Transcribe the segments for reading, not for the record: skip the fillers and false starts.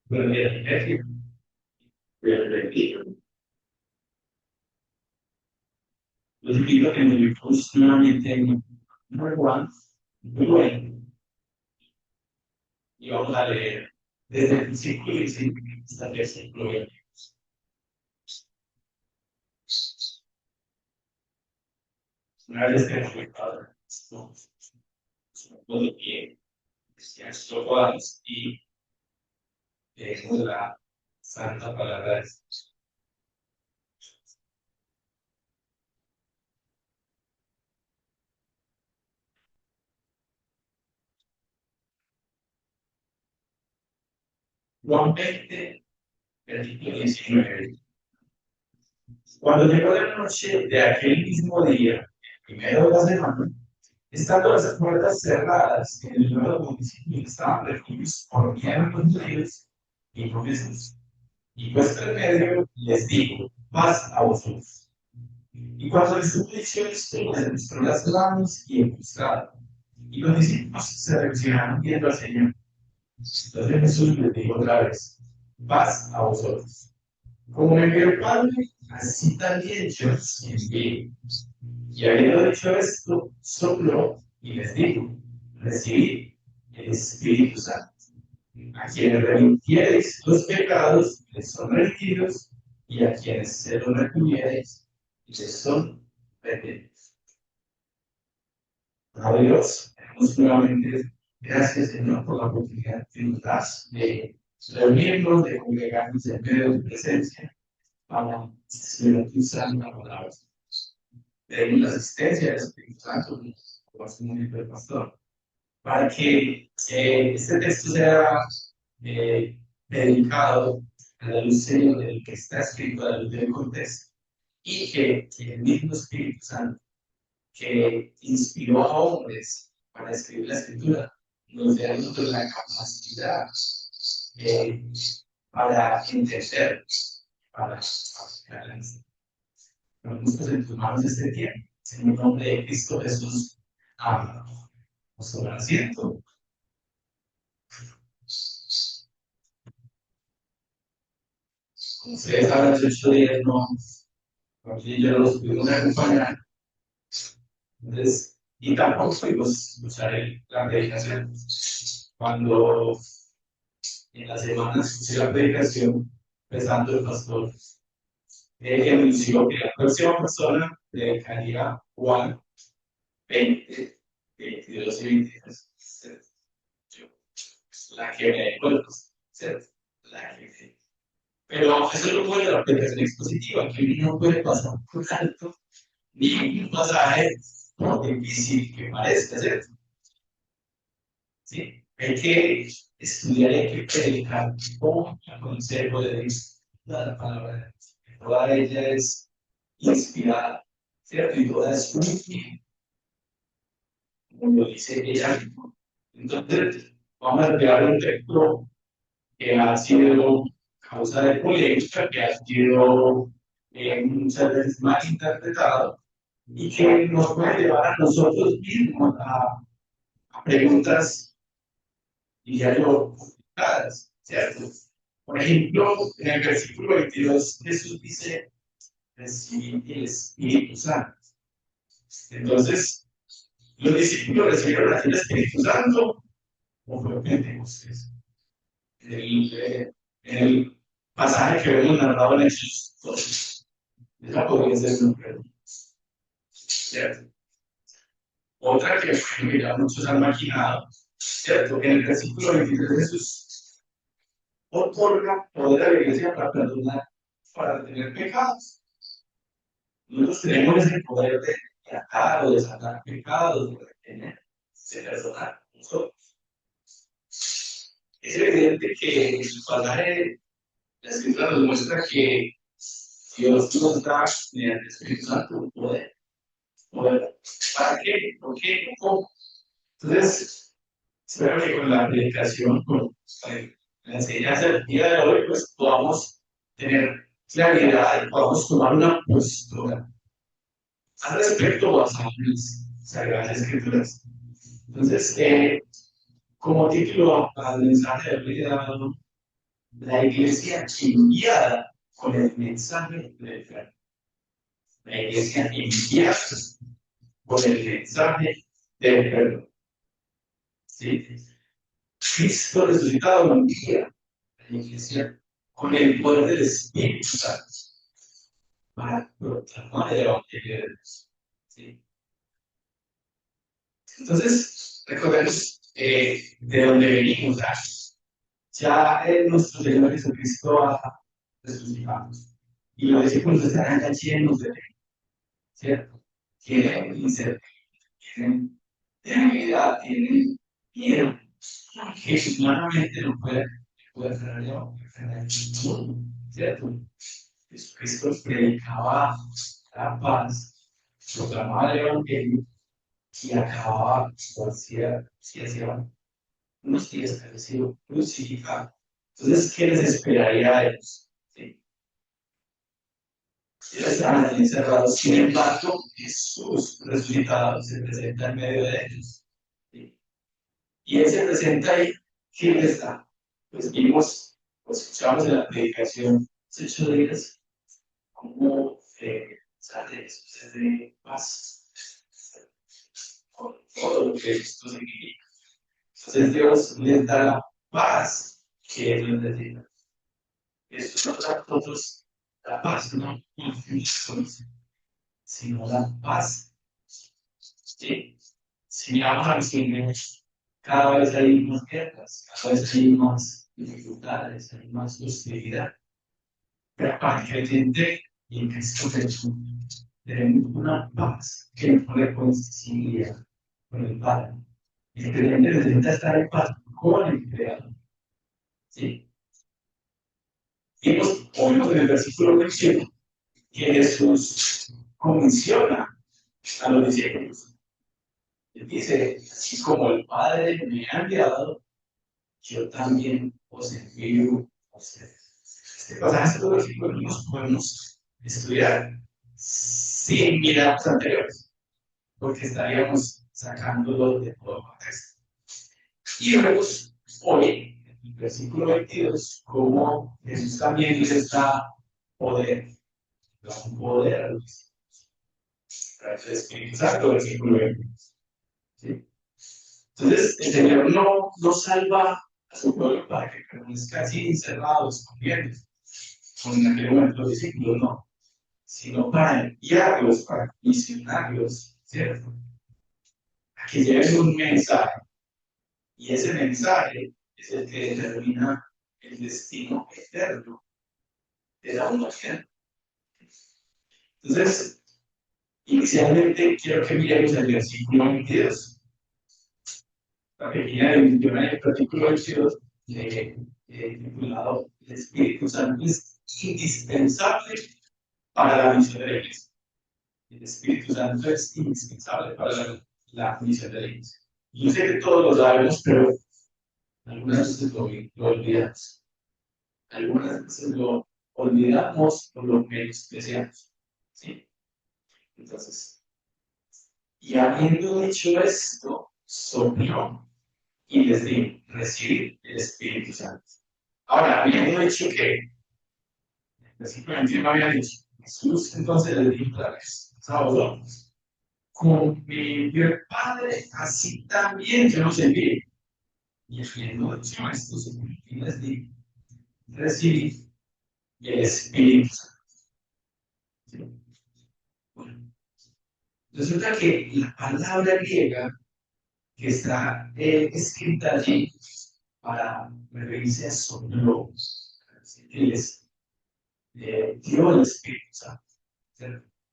Bueno, mira, voy a repetir. Los invito a que nos vemos nuevamente en Number One, muy bueno, y vamos a leer desde el versículo 15 hasta el versículo 20. Una vez que hemos repasado esto, todo de pie, cristianos todos y leemos la santa palabra de Dios. Juan 20, versículo 19. Cuando llegó la noche de aquel mismo día, el primero de la semana, estando las puertas cerradas en el nuevo municipio estaban refugios por miedo los judíos y por Jesús. Y puesto en medio, les digo, paz a vosotros. Y cuando les hubo dicho esto, les mostró las manos y el costado. Y los discípulos se reaccionaron viendo al Señor. Entonces Jesús les dijo otra vez, paz a vosotros. Como me envió el Padre, así también yo os envío. Y habiendo dicho esto, sopló y les dijo, recibid el Espíritu Santo. A quienes remitiereis los pecados, les son remitidos, y a quienes se los retuviereis, les son retenidos. A Dios, damos nuevamente gracias, Señor, por la oportunidad que nos das de reunirnos, de congregarnos en medio de tu presencia, para Señor, tu santa palabra. Pedimos la asistencia del Espíritu Santo, como hace un momento el pastor, para que este texto sea dedicado a la luz, Señor, del que está escrito, a la luz del contexto, y que el mismo Espíritu Santo que inspiró a hombres para escribir la escritura nos dé a nosotros la capacidad eh, para entender, para aplicar. Nos gustos en tus manos este tiempo. En el nombre de Cristo Jesús. Amén. Nos sobra asiento. Como ustedes saben, los 8 días no, aquí yo no los pudimos acompañar. Entonces, y tampoco pudimos usar la predicación. Cuando en la semana escuché la predicación, empezando el pastor, anunció que la próxima persona dedicaría Juan 20, 22 y 23. Yo, la que me acuerdo, ¿cierto? La que pero eso no puede la aplicación expositiva, que uno no puede pasar por alto ni un pasaje por difícil que parezca, ¿cierto? ¿Sí? Hay que estudiar y hay que predicar con el consejo de Dios, la palabra de Dios. Toda ella es inspirada, ¿cierto? Y toda es útil, como lo dice ella. Entonces, vamos a crear un texto que ha sido causa de polémica, que ha sido muchas veces mal interpretado y que nos puede llevar a nosotros mismos a preguntas, diría yo, complicadas, ¿cierto? Por ejemplo, en el versículo 22, Jesús dice, recibid el Espíritu Santo. Entonces, los discípulos recibieron el Espíritu Santo, o fue Pentecostés. En el pasaje que vemos narrado en Hechos 2, esa podría ser una pregunta, ¿cierto? Otra que ya muchos han maquinado, ¿cierto? En el versículo 23 Jesús otorga poder a la iglesia para perdonar, para detener pecados. Nosotros tenemos ese poder de tratar o de sacar pecados, de retener, de perdonar nosotros. Es evidente que el pasaje, la escritura nos muestra que Dios nos da mediante el Espíritu Santo un poder. ¿Poder? ¿Para qué? ¿Por qué? ¿Cómo? Entonces, espero que con la predicación, con la enseñanza del día de hoy, pues podamos tener claridad y podamos tomar una postura al respecto basado en las Sagradas Escrituras. Entonces, como título al mensaje de hoy, La iglesia enviada con el mensaje del reino. La iglesia enviada con el mensaje del reino. ¿Sí? Cristo resucitado envía a la iglesia con el poder del Espíritu Santo para proclamar el Evangelio de Dios. ¿Sí? Entonces, recordemos de dónde venimos. Ya nuestro Señor Jesucristo ha resucitado. Y los discípulos estarán ya llenos de fe, ¿cierto? Tienen incertidumbre, tienen debilidad, tienen miedo, que humanamente no puede frenar, ¿cierto? Jesucristo predicaba la paz, proclamaba el Evangelio y acababa, hacía unos días que había sido crucificado. Entonces, ¿qué les esperaría a ellos? ¿Sí? Ellos estaban allí encerrados. Sin embargo, Jesús resucitado se presenta en medio de ellos. ¿Sí? Y Él se presenta ahí. ¿Quién está? Pues vimos, pues escuchamos en la predicación hace 8 días, cómo sale Jesús de paz con todo lo que esto significa. Entonces Dios les da la paz que Él necesita. Eso no da a todos la paz, no sino la paz. ¿Sí? Si miramos al cine, cada vez hay más guerras, cada vez hay más dificultades, hay más hostilidad. Pero para el creyente en Cristo Jesús tenemos una paz que nos reconcilia con el Padre. El creyente necesita estar en paz con el Creador. ¿Sí? Vimos hoy en el versículo 21 que Jesús comisiona a los discípulos. Él dice, así como el Padre me ha enviado, yo también os envío a ustedes. Este pasaje, estos versículos los podemos estudiar sin mirar los anteriores, porque estaríamos sacándolo de todo contexto. Y vemos hoy, en el versículo 22, cómo Jesús también les da poder, da un poder a los discípulos. El Espíritu Santo, versículo 22. ¿Sí? Entonces, el Señor no salva a su pueblo para que permanezca así encerrados, escondiendo, como en aquel momento los discípulos, no, sino para enviarlos, para misionarlos, ¿cierto? A que lleven un mensaje, y ese mensaje es el que determina el destino eterno de la humanidad. Entonces, inicialmente quiero que miremos el versículo 22. La pequeña definición en el artículo 22 titulado El Espíritu Santo es indispensable para la misión de la Iglesia. El Espíritu Santo es indispensable para la misión de la Iglesia. Yo sé que todos lo sabemos, pero algunas veces lo olvidamos. Algunas veces lo olvidamos o lo menospreciamos. ¿Sí? Entonces, y habiendo dicho esto, sopló y les di recibir el Espíritu Santo. Ahora, habiendo dicho que, el versículo 21 había dicho, Jesús entonces les dijo otra vez, a vosotros, como mi Dios Padre, así también yo los envío. Y habiendo dicho esto, y les di recibir el Espíritu Santo. ¿Sí? Bueno, resulta que la palabra griega que está escrita allí para referirse a sopló, que les dio el Espíritu Santo,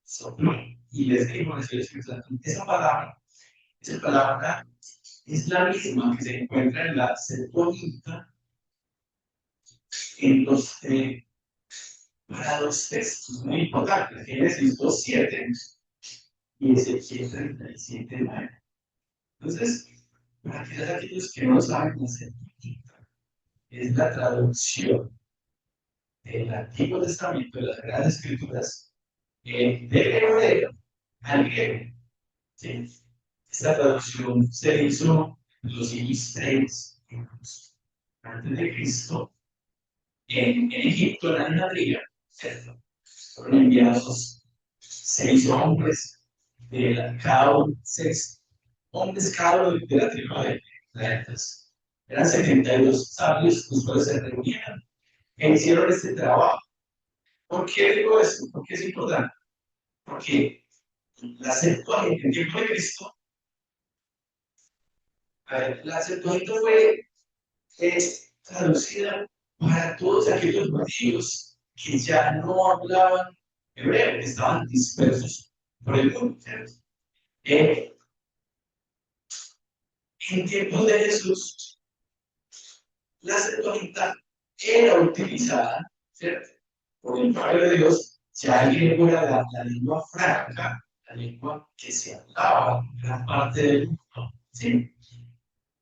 sopló y les dijo el Espíritu Santo. Esa palabra es la misma que se encuentra en la Septuaginta en para dos textos muy importantes, Génesis 2:7 y Ezequiel 37:9. Entonces, para aquellos que no saben, la Septuaginta es la traducción del Antiguo Testamento, de las Sagradas Escrituras, del hebreo al griego. ¿Sí? Esta traducción se hizo en los siglos 3 antes de Cristo en Egipto, en Alejandría, ¿cierto? Fueron enviados 6 hombres, cada uno, 6 hombres cada uno de la tribu de Israelitas. Eran 72 sabios los cuales se reunieron e hicieron este trabajo. ¿Por qué digo esto? ¿Por qué es importante? Porque la Septuaginta en tiempo de Cristo, la Septuaginta fue traducida para todos aquellos judíos que ya no hablaban hebreo, que estaban dispersos por el mundo. ¿Cierto? Eh, en tiempos de Jesús, la Septuaginta era utilizada, ¿cierto?, por el pueblo de Dios, ya el griego era la lengua franca, la lengua que se hablaba en gran parte del mundo, ¿sí?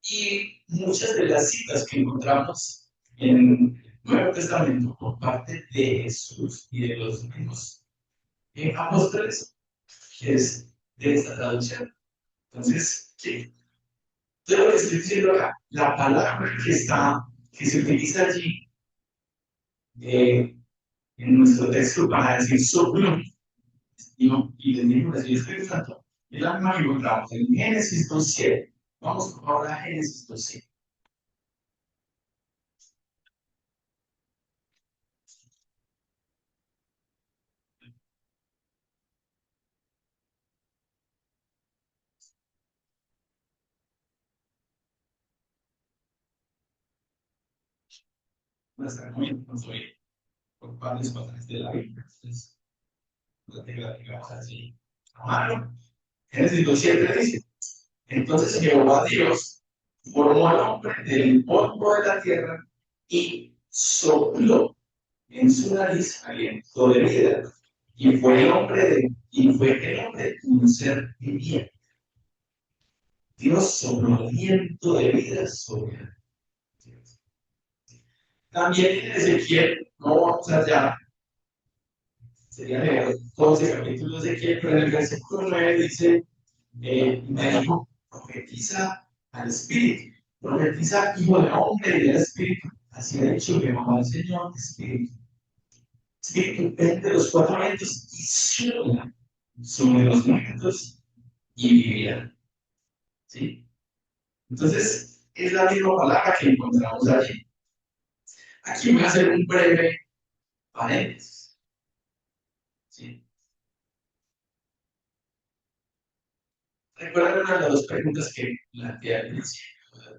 Y muchas de las citas que encontramos en el Nuevo Testamento por parte de Jesús y de los mismos apóstoles es de esta traducción. Entonces, ¿qué? Todo lo que estoy diciendo acá, la palabra que se utiliza allí en nuestro texto para decir soplo, y les digo así, Espíritu Santo, es la misma que encontramos en Génesis 2:7. Vamos ahora a Génesis 2:7. Nuestra comunidad, no soy por varios pasajes de la Biblia. Entonces, la digamos así. Amaro. Génesis 2:7 dice: Entonces Jehová Dios formó al hombre del polvo de la tierra y sopló en su nariz aliento de vida. Y fue el hombre un ser viviente. Dios sopló aliento de vida sobre él. También en Ezequiel, no vamos allá, sería leer 12 capítulos de Ezequiel, pero en el versículo 9 dice, me dijo, profetiza al Espíritu, profetiza hijo de hombre y del Espíritu. Así ha dicho Jehová el Señor, Espíritu. Espíritu vende los 4 vientos y sopla sobre los muertos y vivirán. ¿Sí? Entonces, es la misma palabra que encontramos allí. Aquí voy a hacer un breve paréntesis. ¿Sí? Recuerden una de las 2 preguntas que planteé al inicio,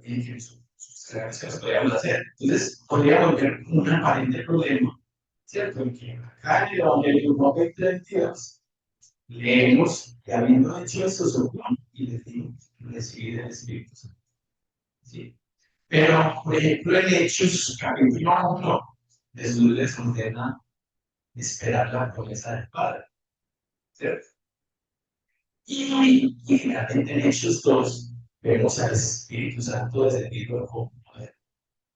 que se las podríamos hacer. Entonces, podríamos ver un aparente problema, ¿cierto? En que acá en el Evangelio 1:20-22 leemos que habiendo hecho eso, sopló y les dijo, recibid el Espíritu Santo. ¿Sí? Pero, por ejemplo, en Hechos capítulo 1, Jesús les ordena esperar la promesa del Padre, ¿cierto? Y finalmente en Hechos 2 vemos al Espíritu Santo descendiendo como poder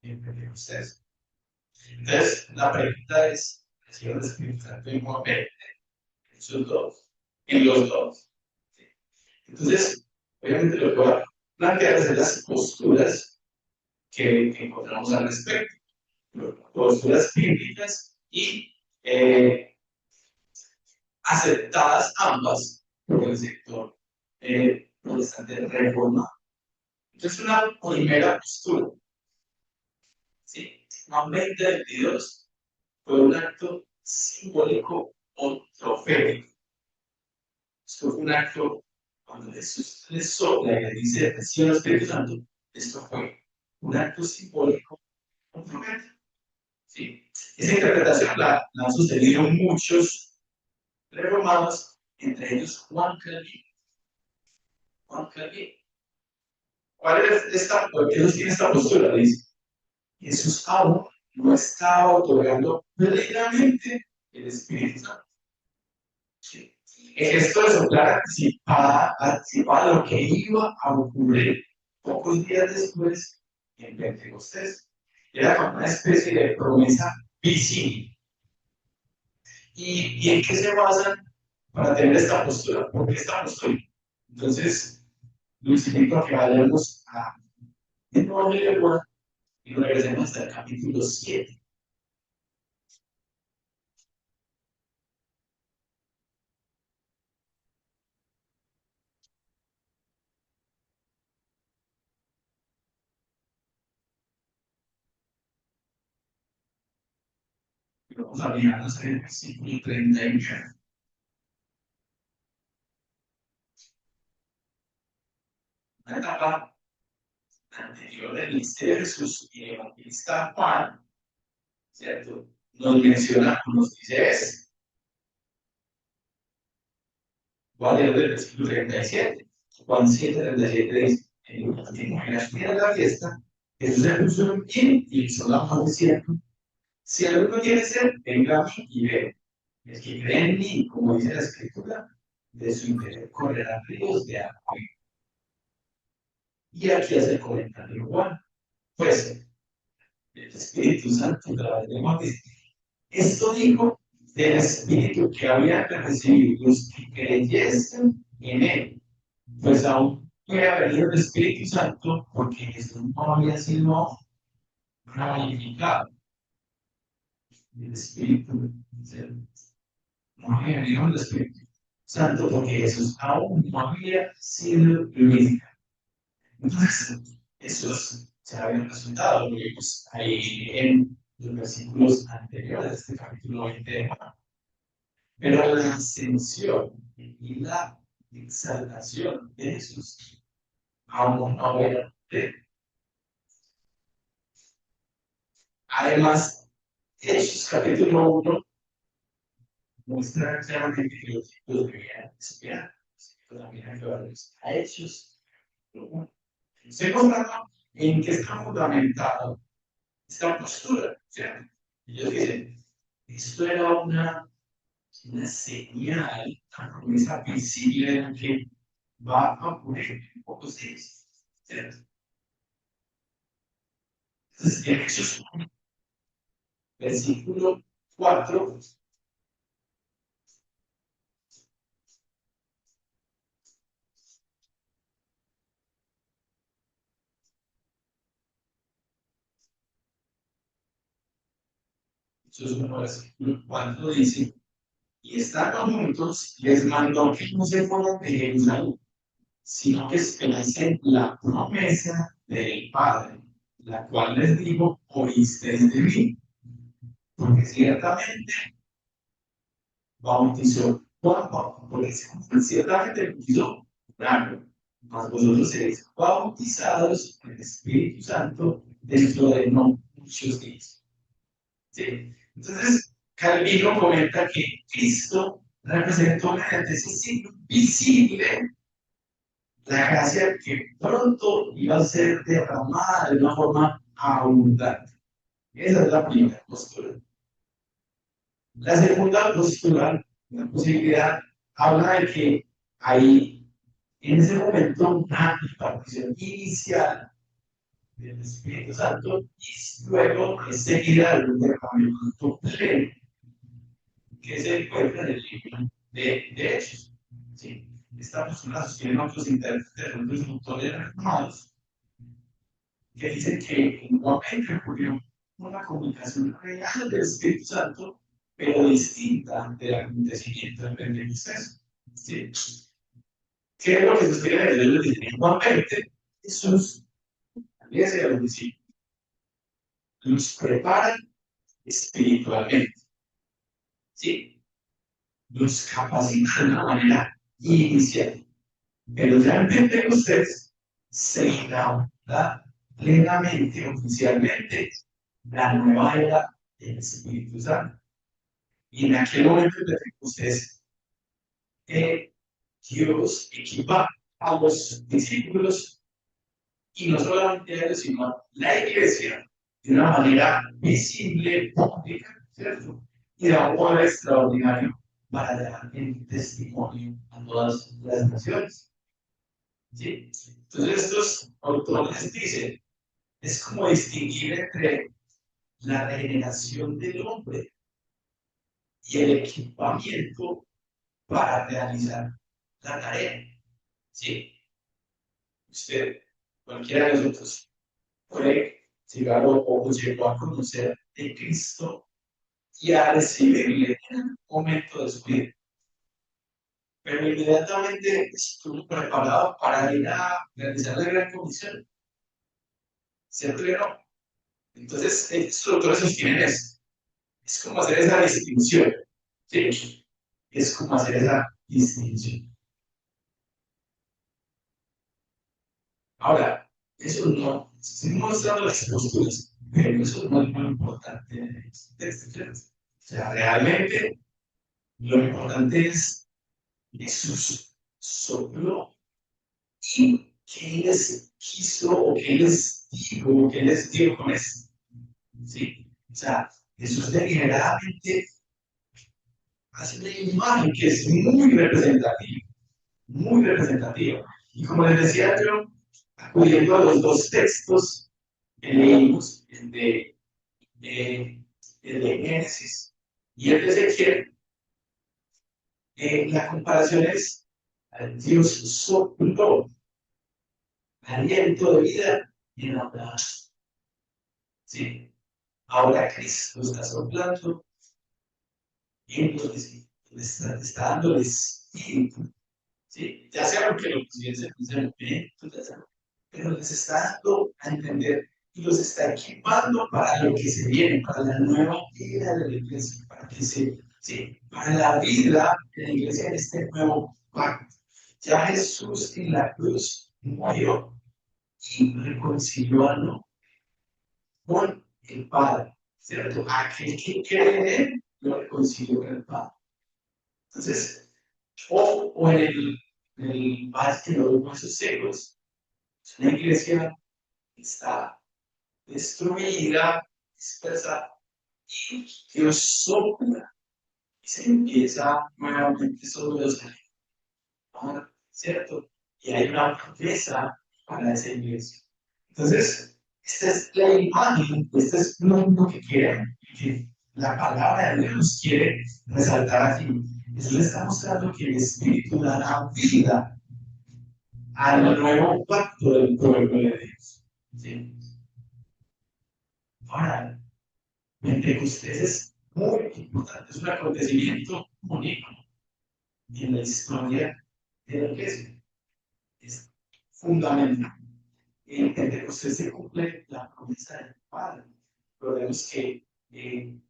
en ustedes. Entonces, la pregunta es, ¿recibe el Espíritu Santo igualmente en Hechos 2? En los dos. ¿Sí? Entonces, obviamente lo que voy a plantear es las posturas que encontramos al respecto. Posturas bíblicas y aceptadas ambas por el sector protestante reformado. Entonces, una primera postura, ¿sí? Juan 20:22 fue un acto simbólico o profético. Esto fue un acto cuando Jesús les sopla y le dice, recibe el Espíritu Santo. Esto fue un acto simbólico o profético. ¿Sí? Esa interpretación la han sostenido muchos reformados, entre ellos Juan Calvino. Juan Calvino. ¿Cuál es esta? Porque ellos tienen esta postura, dice. Jesús aún no estaba otorgando plenamente el Espíritu Santo. ¿Sí? Esto de soplar anticipaba lo que iba a ocurrir pocos días después en Pentecostés. Era como una especie de promesa visible. ¿Y en qué se basan para tener esta postura? ¿Por qué esta postura? Entonces, los invito a que vayamos a el Evangelio de Juan y regresemos hasta el capítulo 7. Vamos a mirarnos en el versículo 39. Una etapa anterior del ministerio de Jesús y el evangelista Juan, ¿cierto? Nos menciona, nos dice eso. Voy a leer del versículo 37. Juan 7, 37 dice: en el último día de la fiesta, Jesús se puso en pie y hizo la voz diciendo: si alguno quiere ser, venga a mí y ve. El que cree en mí, como dice la Escritura, de su interior correrán ríos de agua. Y aquí hace el comentario Juan. Pues, el Espíritu Santo, a través de Juan, dice: esto dijo del Espíritu que había que recibir los que creyesen en él. Pues aún no había venido el Espíritu Santo porque Jesús no había sido glorificado. El Espíritu no había venido el Espíritu Santo porque Jesús aún no había sido glorificado. Entonces, esos se habían resultado, lo vimos ahí en los versículos anteriores de este capítulo 20 de Juan. Pero la ascensión y la exaltación de Jesús aún no era de. Además, Hechos capítulo 1 muestra claramente que los discípulos debían espiar, también hay que verlos a Hechos. Se mostrando en qué está fundamentada esta postura, ¿cierto? Ellos dicen: esto era una señal, una promesa visible de que va a ocurrir en pocos días, ¿cierto? Entonces, en Hechos, versículo 4, Hechos 1, versículo 4 dice: y estando juntos, les mandó que no se fueran de Jerusalén, sino que esperasen la promesa del Padre, la cual les dijo: oísteis de mí, porque ciertamente bautizó Juan, porque ciertamente bautizó Juan, mas vosotros seréis bautizados en el Espíritu Santo dentro de no muchos días. ¿Sí? Entonces, Calvino comenta que Cristo representó mediante ese signo visible la gracia que pronto iba a ser derramada de una forma abundante. Esa es la primera postura. La segunda postura, la posibilidad, habla de que hay en ese momento una impartición inicial del Espíritu Santo y luego es seguida de un derramamiento pleno que se encuentra en el libro de Hechos. ¿Sí? Esta postura sostienen otros intérpretes, otros autores reformados, que dicen que igualmente ocurrió una comunicación real del Espíritu Santo, pero distinta del acontecimiento del Pentecostés. ¿Sí? ¿Qué es lo que se sostiene de ellos? Dicen igualmente, Jesús, la iglesia de los discípulos, los preparan espiritualmente. ¿Sí? Los capacitan de una manera inicial. Pero realmente ustedes se inaugura plenamente, oficialmente, la nueva era del Espíritu Santo. Y en aquel momento de ustedes, Dios equipa a los discípulos y no solamente a ellos, sino a la iglesia de una manera visible, pública, ¿cierto? Y de un poder extraordinario para dar el testimonio a todas las naciones. ¿Sí? Entonces, estos autores dicen: es como distinguir entre la regeneración del hombre y el equipamiento para realizar la tarea. ¿Sí? Usted, cualquiera de nosotros, puede llegar o llegó a conocer de Cristo y a recibirle en un momento de su vida. Pero inmediatamente estuvo preparado para ir a realizar la gran comisión. ¿Cierto que no? Entonces, estos autores sostienen esto. Es como hacer esa distinción, ¿sí? Es como hacer esa distinción. Ahora, eso no, estoy mostrando las posturas, pero eso no es lo importante de este tema. O sea, realmente lo importante es Jesús sopló y qué les quiso o qué les dijo o qué les dio con eso. ¿Sí? O sea, Jesús deliberadamente hace una imagen que es muy representativa. Y como les decía yo, acudiendo a los dos textos que leímos, el de Génesis y el de Ezequiel, la comparación es Dios sopló aliento de vida en Abraham. ¿Sí? Ahora Cristo está soplando y entonces está dando el espíritu. ¿Sí? Ya sea porque lo piensen en el momento, pero les está dando a entender y los está equipando para lo que se viene, para la nueva era de la iglesia, para que sí, para la vida de la iglesia en este nuevo pacto. Ya Jesús en la cruz murió y reconcilió al hombre con el Padre, ¿cierto? Aquel que cree en él lo reconcilió con el Padre. Entonces, o en el valle de los huesos secos, es una iglesia que está destruida, dispersa, y Dios sopla y se empieza nuevamente sobre los alrededores, ¿cierto? Y hay una promesa para esa iglesia. Entonces, esta es la imagen, este es lo que quiere, que la palabra de Dios quiere resaltar aquí. Eso le está mostrando que el Espíritu dará vida al nuevo pacto del pueblo de Dios. ¿Sí? Ahora, Pentecostés es muy importante, es un acontecimiento único en la historia de la iglesia. Es fundamental. En Pentecostés se cumple la promesa del Padre. Pero vemos que en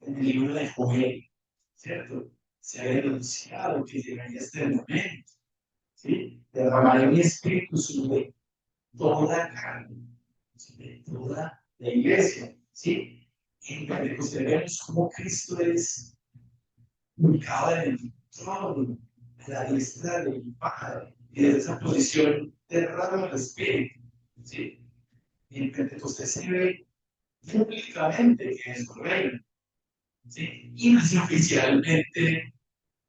el libro de Joel, ¿cierto? Se había anunciado que llegaría este momento, ¿sí? Derramaré mi espíritu sobre toda carne, sobre toda la iglesia, ¿sí? En Pentecostés vemos cómo Cristo es ubicado en el trono, a la diestra del Padre, y desde esa posición derrama el espíritu, ¿sí? En Pentecostés se ve públicamente que es su reino, ¿sí? Y nació oficialmente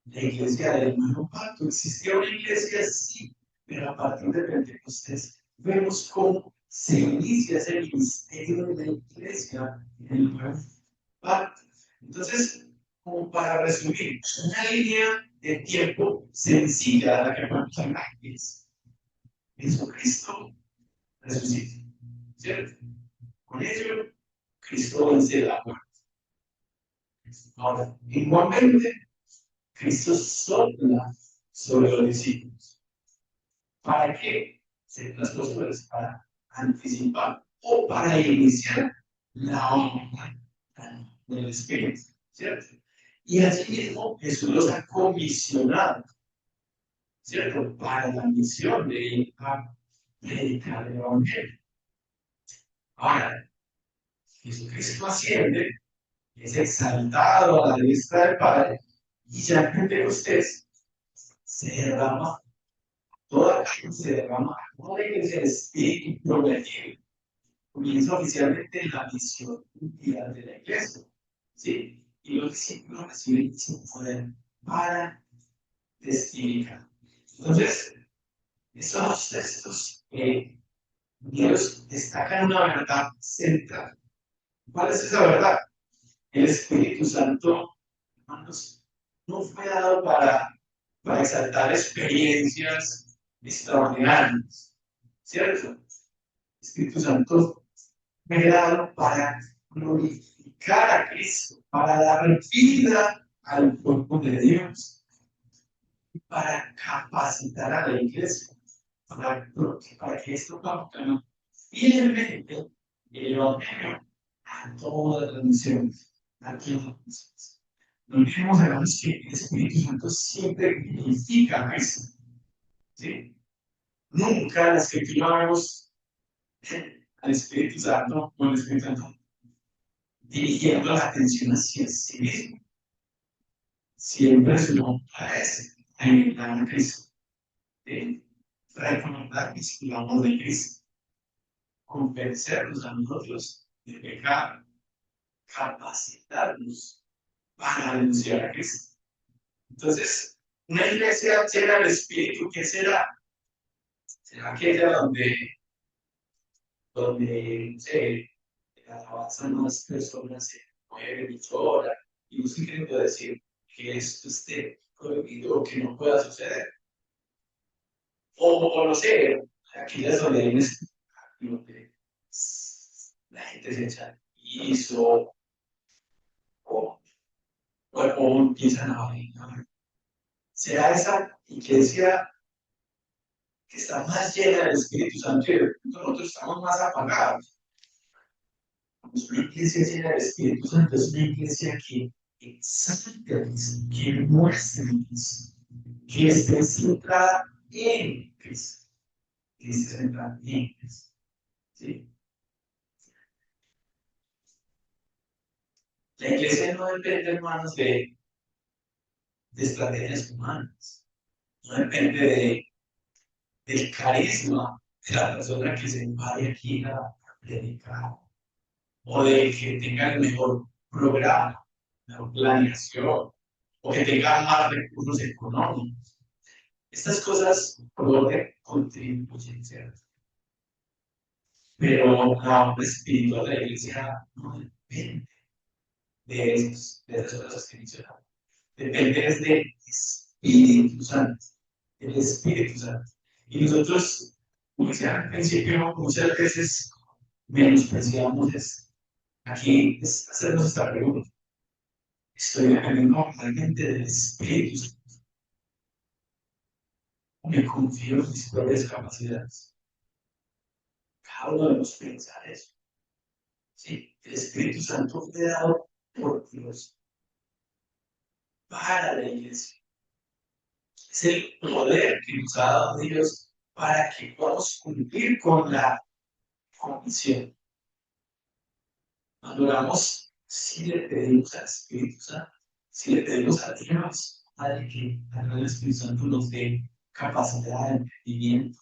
la iglesia del nuevo pacto. Existía una iglesia, sí, pero a partir de Pentecostés vemos cómo se inicia ese ministerio de la iglesia en el nuevo pacto. Entonces, como para resumir, una línea de tiempo sencilla a la que podemos hablar es Jesucristo resucita, ¿cierto? Con ello, Cristo vence la muerte. Ahora, igualmente, Cristo sopla sobre los discípulos. ¿Para qué? Según las posturas, para anticipar o para iniciar la obra del Espíritu, ¿cierto? Y así mismo Jesús los ha comisionado, ¿cierto? Para la misión de ir a predicar el Evangelio. Ahora, Jesucristo asciende, es exaltado a la diestra del Padre, y ya en Pentecostés se derrama toda la se derrama toda la iglesia del Espíritu prometido. Comienza oficialmente la misión mundial de la iglesia, ¿sí? Y los discípulos reciben su poder para testificar. Entonces, estos dos textos, Dios destaca una verdad central. ¿Cuál es esa verdad? El Espíritu Santo, hermanos, no fue dado para exaltar experiencias extraordinarias, ¿cierto? El Espíritu Santo fue dado para glorificar a Cristo, para dar vida al cuerpo de Dios, para capacitar a la iglesia, para que esto fielmente el Evangelio a todas las naciones. Aquí no. No olvidemos, hermanos, que el Espíritu Santo siempre vivifica a Cristo. ¿Sí? Nunca en la Escritura vemos al Espíritu Santo o el Espíritu Santo dirigiendo la atención hacia sí mismo. Siempre su nombre es ayudar a Cristo, recordar que es el amor de Cristo, convencernos a nosotros de pecar, capacitarnos para denunciar a Cristo. Entonces, una iglesia llena del Espíritu, ¿qué será? Será aquella donde avanzan más personas se mueven y lloran, y no estoy queriendo decir que esto esté prohibido o que no pueda suceder. O no sé, aquellas donde hay donde la gente se echa al piso o, o empiezan a bailar. Será esa iglesia que está más llena del Espíritu Santo y nosotros estamos más apagados. Es una iglesia llena del Espíritu Santo, es una iglesia que exalta a Cristo, que muestra a Cristo, que esté centrada en Cristo, que esté centrada en Cristo. ¿Sí? La iglesia no depende, hermanos, de estrategias humanas, no depende del carisma de la persona que se vaya aquí a predicar, o de que tenga el mejor programa, mejor planeación, o que tenga más recursos económicos. Estas cosas contribuyen, ¿cierto? Pero la obra espiritual de la iglesia no depende de esas cosas que mencionamos. Depende del Espíritu Santo. El Espíritu Santo. Y nosotros, como decía al principio, muchas veces menospreciamos esto. Aquí es hacernos esta pregunta. ¿Estoy dependiendo realmente del Espíritu Santo? ¿O me confío en mis propias capacidades? Cada uno debemos pensar eso. Sí, el Espíritu Santo fue dado por Dios para la iglesia. Es el poder que nos ha dado Dios para que podamos cumplir con la comisión. Cuando oramos, si le pedimos al Espíritu Santo, si le pedimos a Dios, para que a través del Espíritu Santo nos dé capacidad de entendimiento.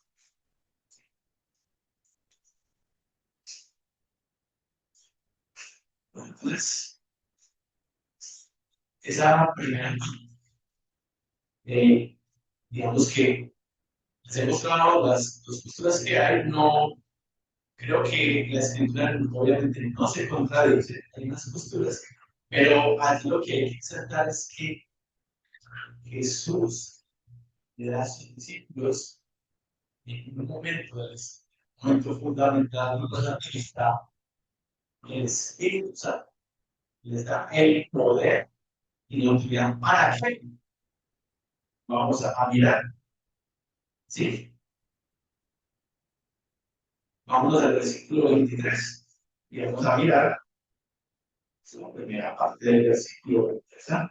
Bueno, entonces, esa primera, digamos que hacemos claro las dos posturas que hay, no creo que la escritura obviamente no se contradice, hay unas posturas, pero aquí lo que hay que exaltar es que Jesús le da a sus discípulos en un momento fundamental, está el Espíritu Santo, les da el poder y la autoridad para qué. Vamos a mirar, ¿sí? Vamos al versículo 23 y vamos a mirar la primera parte del versículo 23.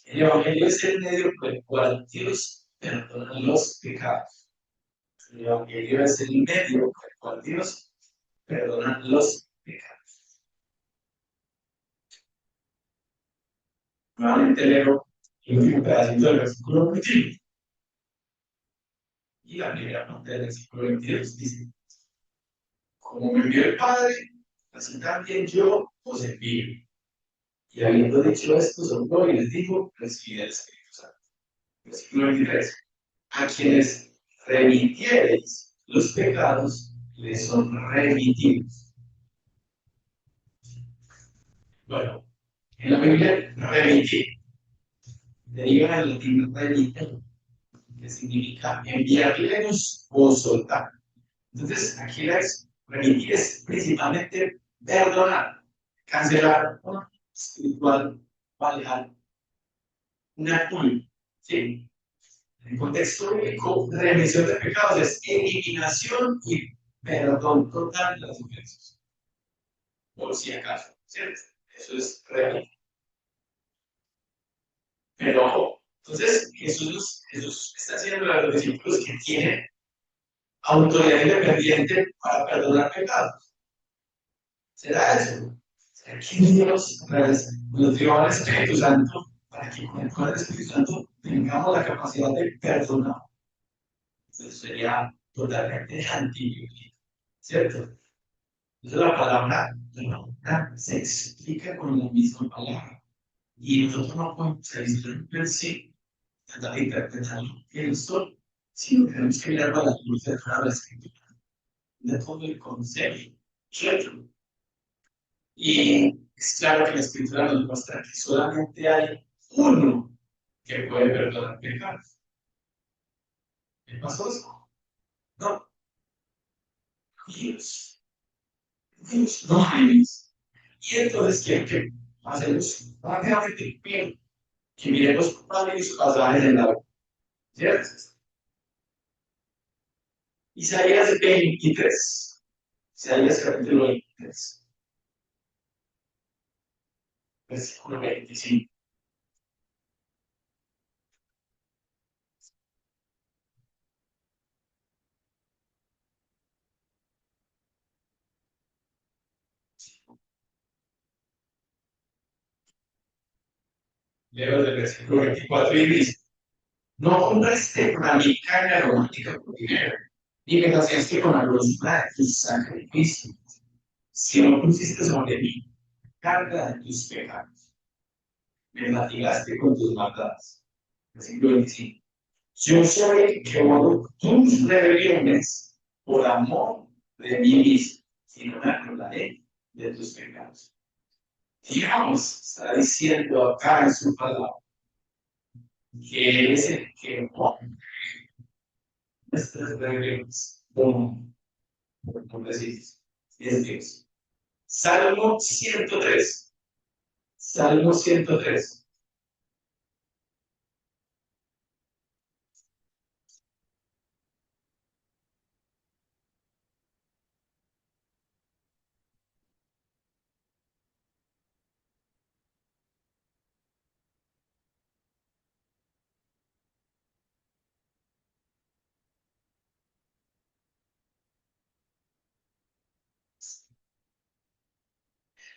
El Evangelio es el medio por el cual Dios perdona los pecados. El Evangelio es el medio por el cual Dios perdona los pecados. Nuevamente leo el último pedacito del versículo 21. Y la primera parte del versículo 22 dice: Como me envió el Padre, así también yo os envío. Y habiendo dicho esto, sopló y les dijo: recibid el Espíritu Santo. Versículo 23. A quienes remitiereis los pecados, les son remitidos. Bueno, en la Biblia, remitir deriva del latín remiter, que significa enviar lejos o soltar. Entonces, aquí es remitir es principalmente perdonar, cancelar, ¿no? Espiritual, vale, una culpa, ¿sí? En el contexto bíblico, remisión de pecados es eliminación y perdón total de las ofensas. por si acaso, ¿cierto? Eso es real. Pero, entonces, Jesús está haciendo a los discípulos que tienen autoridad independiente para perdonar pecados. ¿Será eso? ¿Será que Dios nos dio al Espíritu Santo para que con el poder del Espíritu Santo tengamos la capacidad de perdonar? Eso sería totalmente antibíblico, ¿cierto? Entonces la palabra perdona se explica con la misma palabra. Y nosotros no podemos sí, tratar de interpretarlo el sol, sino que tenemos que mirar a la luz de toda la escritura, de todo el concepto, ¿cierto? Y es claro que la escritura nos muestra que solamente hay uno que puede perdonar pecados. ¿Qué pasó eso? No, Dios. Dios no hay Dios. Y entonces, ¿qué hacemos? Rápidamente, que miremos varios pasajes en la Biblia, ¿cierto? Isaías 23. Isaías capítulo 23, versículo 25. Leo del versículo 24 y dice: No compraste para mi carne aromática por dinero, ni me saciaste con la grosura de tus sacrificios, sino pusiste sobre mí carga de tus pecados. Me latigaste con tus maldades. Versículo 25. Yo soy el que borro tus rebeliones por amor de mí mismo, y no me acordaré de tus pecados. Dios está diciendo acá en su palabra que Él es el que borra nuestras rebeliones, por decir, es Dios. Salmo 103. Salmo 103.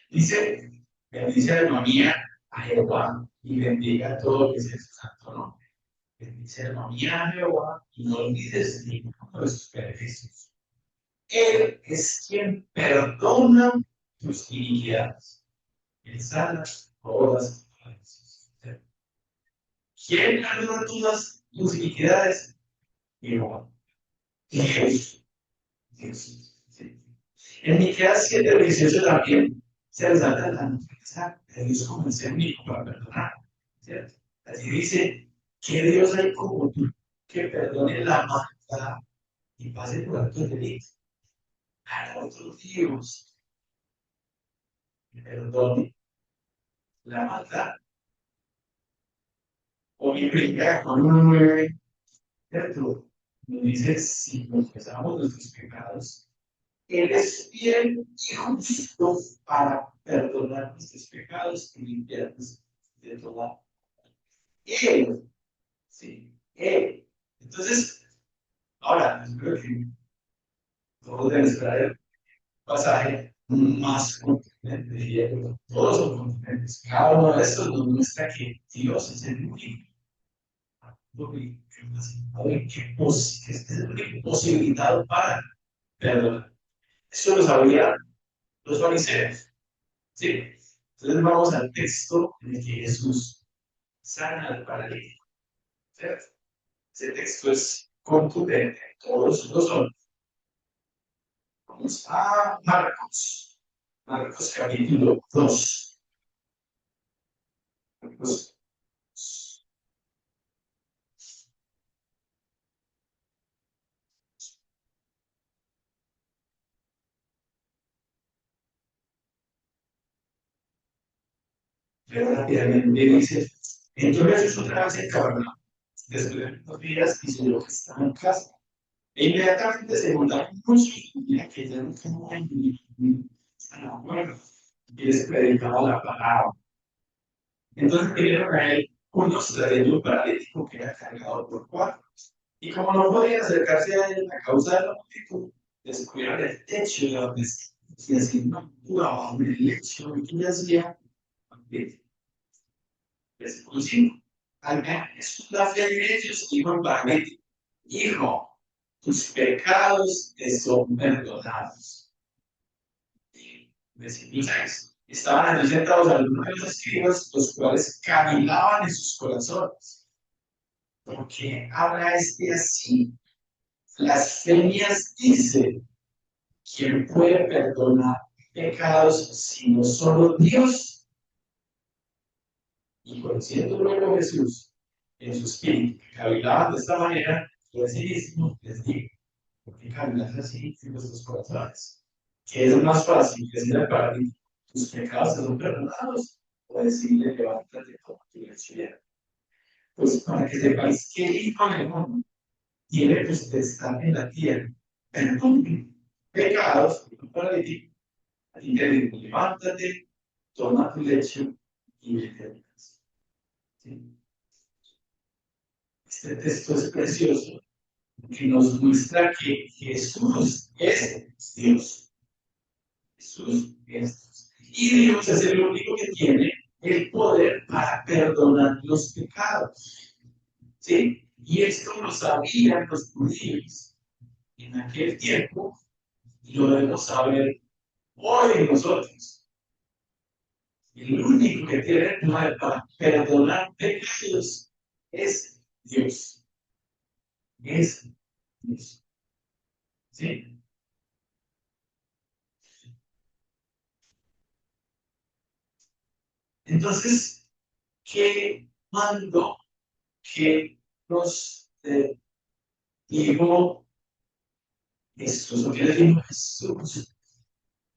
Dice: bendice alma mía a Jehová y bendiga a todo lo que sea su santo nombre. Bendice alma mía a Jehová y no olvides ninguno de sus beneficios. Él es quien perdona tus iniquidades. Él sana todas tus dolencias. ¿Quién perdona todas tus iniquidades? Jehová. Dios. Dios. Sí. En Miqueas 7:18 también se resalta la naturaleza de Dios como el ser único para perdonar, ¿cierto? Así dice: ¿qué Dios hay como tú que perdone la maldad y pase por alto el delito? Para otro Dios que perdone la maldad. O mi primera con 1:9, ¿cierto? Nos dice: si confesamos nuestros pecados, Él es fiel y justo para perdonar nuestros pecados y limpiarnos de toda. Él, sí, Él. Entonces, ahora, yo creo que todos deben esperar el pasaje más contundente, diría yo. Todos son contundentes. Cada uno de estos nos muestra que Dios es el único, que es el único posibilitado para perdonar. Eso lo sabían los fariseos. Sí. Entonces vamos al texto en el que Jesús sana al paralítico, ¿cierto? Ese texto es contundente, todos lo son. Vamos a Marcos. Marcos capítulo 2. Marcos. Pero rápidamente dice: entonces Jesús otra vez en Capernaum, después de unos días, hizo lo que estaba en casa. E inmediatamente se montaron muchos y mira que ya no hay ni. y les predicaba la palabra. Entonces vinieron a él unos trayendo un paralítico que era cargado por cuatro. Y como no podían acercarse a él a causa de la multitud, descubrieron el techo de donde y haciendo una cura bajo el lecho y hacía versículo 5. Al ver Jesús la fe de ellos, dijo al paralítico: Hijo, tus pecados te son perdonados. Versículo 6. Estaban allí sentados algunos de los escribas, los cuales cavilaban en sus corazones. ¿Por qué habla este así? Blasfemias dice: ¿quién puede perdonar pecados sino solo Dios? Y conociendo luego Jesús en su espíritu que cavilaban de esta manera, yo sí mismo les digo: ¿por qué cavilas así en vuestros corazones? ¿Qué es más fácil decir al paralítico: tus pecados te son perdonados? O decirle: levántate, toma tu lecho? Pues para que sepáis que el Hijo del Hombre tiene potestad en la tierra, perdón pecados, paralítico, a ti te digo: levántate, toma tu lecho y vete a tu casa. ¿Sí? Este texto es precioso que nos muestra que Jesús es Dios. Jesús es Dios. Y Dios es el único que tiene el poder para perdonar los pecados. ¿Sí? Y esto lo sabían los judíos en aquel tiempo y lo debemos saber hoy nosotros. El único que tiene el poder para perdonar pecados es Dios. Es Dios. ¿Sí? Entonces, ¿qué mando que nos dijo Jesús? ¿O qué les dijo Jesús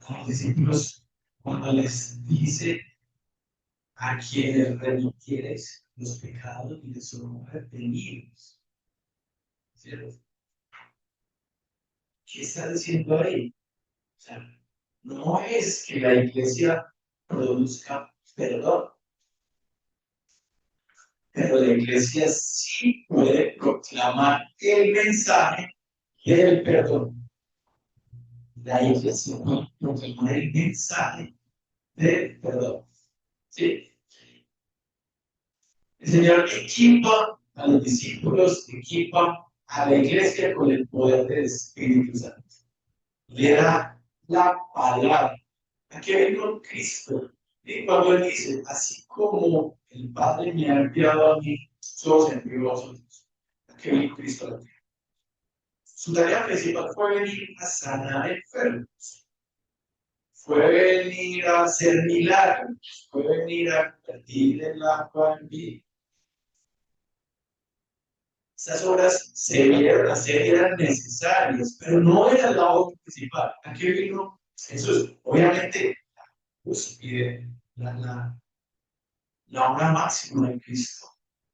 a los discípulos cuando les dice: a quienes remitieres los pecados y les son retenidos? ¿Cierto? ¿Qué está diciendo ahí? O sea, no es que la iglesia produzca perdón, pero la iglesia sí puede proclamar el mensaje del perdón. La iglesia puede proclamar el mensaje del perdón. ¿Sí? El Señor equipa a los discípulos, equipa a la iglesia con el poder del Espíritu Santo. Le da la palabra. Aquí vino Cristo. Y cuando Él dice: así como el Padre me ha enviado a mí, yo os envío a vosotros. Aquí vino Cristo a la tierra. Su tarea principal fue venir a sanar enfermos, fue venir a hacer milagros, fue venir a convertir el agua en vino. Esas obras se vieron hacer y eran necesarias, pero no era la obra principal. Aquí vino Jesús. Obviamente, pues, la obra máxima de Cristo.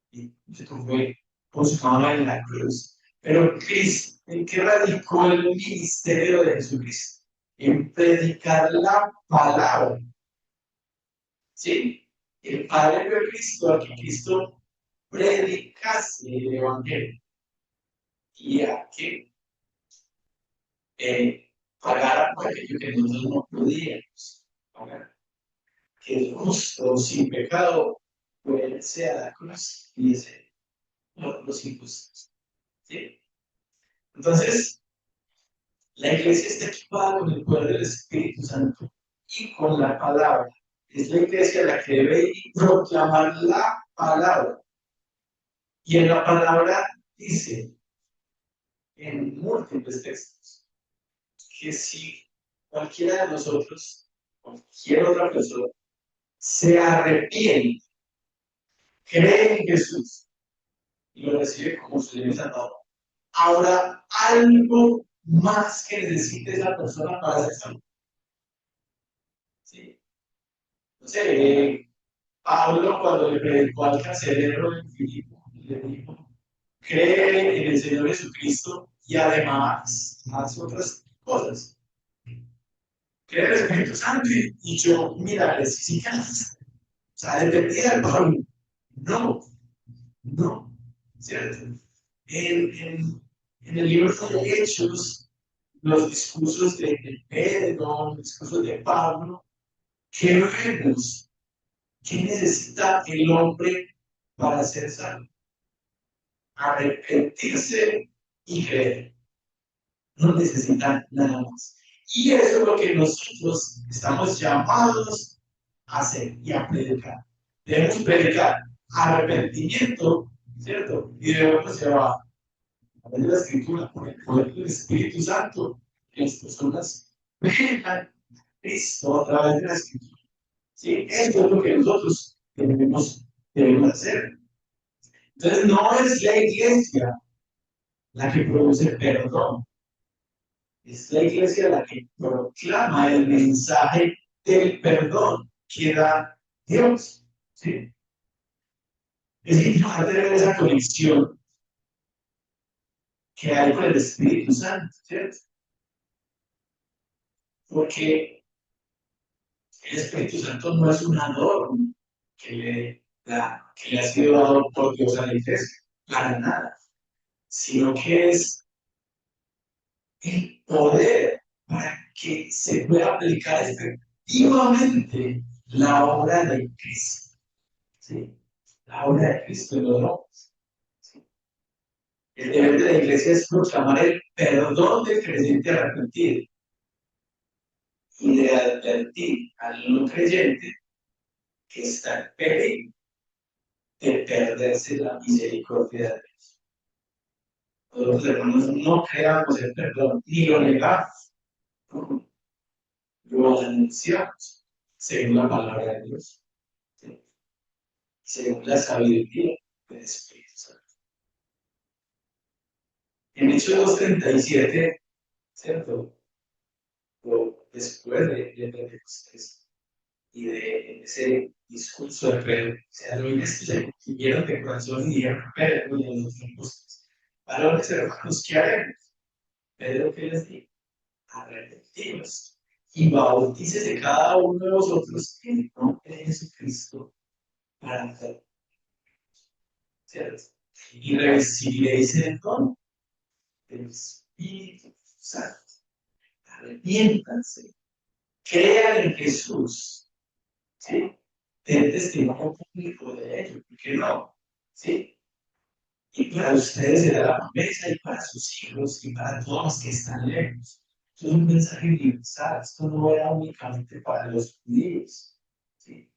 Y esto fue consumado en la cruz. Pero Cristo, ¿en qué radicó el ministerio de Jesucristo? En predicar la palabra. ¿Sí? El Padre de Cristo, a que Cristo predicase el Evangelio y a que pagara por aquello que nosotros no podíamos pagar. Que el justo sin pecado puede ser a la cruz y ese los impuestos. ¿Sí? Entonces, la iglesia está equipada con el poder del Espíritu Santo y con la palabra. Es la iglesia la que debe proclamar la palabra. Y en la palabra dice, en múltiples textos, que si cualquiera de nosotros, cualquier otra persona, se arrepiente, cree en Jesús y lo recibe como su Dios Salvador, habrá algo más que necesite esa persona para ser salvo. ¿Sí? No sé, Pablo, cuando le predicó al carcelero en Filipo, le dijo: cree en el Señor Jesucristo y además haz otras cosas. que era el Espíritu Santo y yo, mira, sí, o sea, dependía del Pablo. No, no, ¿cierto? En el libro de Hechos, los discursos de Pedro, los discursos de Pablo, ¿qué vemos? ¿Qué necesita el hombre para ser salvo? Arrepentirse y creer. No necesitan nada más. Y eso es lo que nosotros estamos llamados a hacer y a predicar. Debemos predicar arrepentimiento, ¿cierto? Y debemos llevar a través de la Escritura, por el poder del Espíritu Santo, que las personas vean a Cristo a través de la Escritura. ¿Sí? Eso es lo que nosotros debemos hacer. Entonces, no es la iglesia la que produce perdón, es la iglesia la que proclama el mensaje del perdón que da Dios. ¿Sí? Es importante ver esa conexión que hay con el Espíritu Santo, ¿cierto? Porque el Espíritu Santo no es un adorno que le ha sido dado por Dios a la iglesia, para nada, sino que es el poder para que se pueda aplicar efectivamente la obra de Cristo. ¿Sí? La obra de Cristo en los hombres. ¿Sí? El deber de la iglesia es proclamar el perdón del creyente arrepentido y de advertir al no creyente que está en peligro de perderse la misericordia de Dios. Nosotros, hermanos, no creamos el perdón ni lo negamos, ¿no? Lo anunciamos según la palabra de Dios, ¿sí? Según la sabiduría del Espíritu Santo. En Hechos 2:37, ¿cierto? Después de Pentecostés y de ese discurso de Pedro, se lo siguieron de corazón y dijeron, Pedro y a los apóstoles, varones hermanos, ¿qué haremos? Pedro, ¿qué les dijo? Arrepentidos y bautícese cada uno de vosotros en el nombre de Jesucristo para hacer, ¿cierto? Y recibiréis el don del Espíritu Santo. Arrepiéntanse, crean en Jesús, ¿sí? Den testimonio público de ello, ¿por qué no? ¿Sí? Y para ustedes será la promesa y para sus hijos y para todos los que están lejos. Esto es un mensaje universal, esto no era únicamente para los judíos, ¿sí?